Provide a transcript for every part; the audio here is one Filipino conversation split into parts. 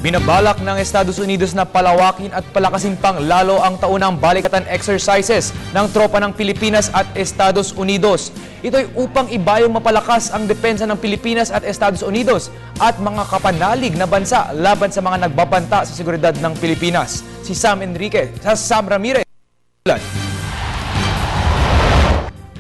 Binabalak ng Estados Unidos na palawakin at palakasin pang lalo ang taunang balikatan exercises ng tropa ng Pilipinas at Estados Unidos. Ito'y upang ibayong mapalakas ang depensa ng Pilipinas at Estados Unidos at mga kapanalig na bansa laban sa mga nagbabanta sa seguridad ng Pilipinas. Si Sam Ramirez.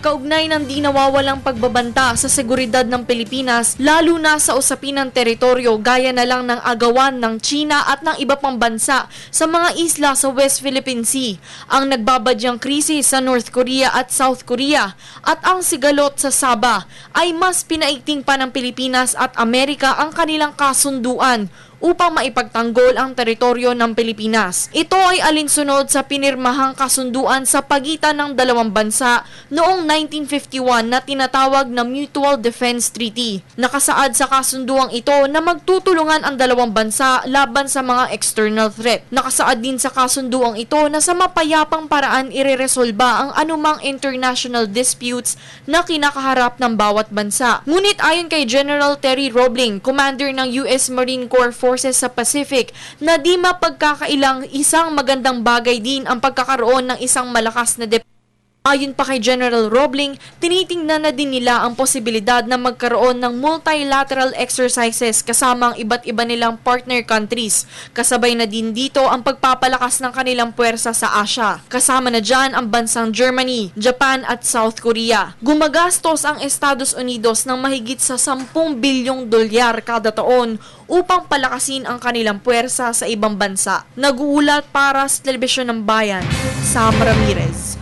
Kaugnay ng di nawawalang pagbabanta sa seguridad ng Pilipinas, lalo na sa usapin ng teritoryo gaya na lang ng agawan ng China at ng iba pang bansa sa mga isla sa West Philippine Sea, ang nagbabadyang krisis sa North Korea at South Korea at ang sigalot sa Sabah ay mas pinaigting pa ng Pilipinas at Amerika ang kanilang kasunduan upang maipagtanggol ang teritoryo ng Pilipinas. Ito ay alinsunod sa pinirmahang kasunduan sa pagitan ng dalawang bansa noong 1951 na tinatawag na Mutual Defense Treaty. Nakasaad sa kasunduang ito na magtutulungan ang dalawang bansa laban sa mga external threat. Nakasaad din sa kasunduang ito na sa mapayapang paraan ireresolba ang anumang international disputes na kinakaharap ng bawat bansa. Ngunit ayon kay General Terry Roebling, commander ng US Marine Corps Forces sa Pacific, na di mapagkakailang isang magandang bagay din ang pagkakaroon ng isang malakas na depensa. Ayon pa kay General Roebling, tinitingnan na din nila ang posibilidad na magkaroon ng multilateral exercises kasama ang iba't iba nilang partner countries. Kasabay na din dito ang pagpapalakas ng kanilang puwersa sa Asia. Kasama na dyan ang bansang Germany, Japan at South Korea. Gumagastos ang Estados Unidos ng mahigit sa 10 bilyong dolyar kada taon upang palakasin ang kanilang puwersa sa ibang bansa. Nag-uulat para sa Telebisyon ng Bayan, Sam Ramirez.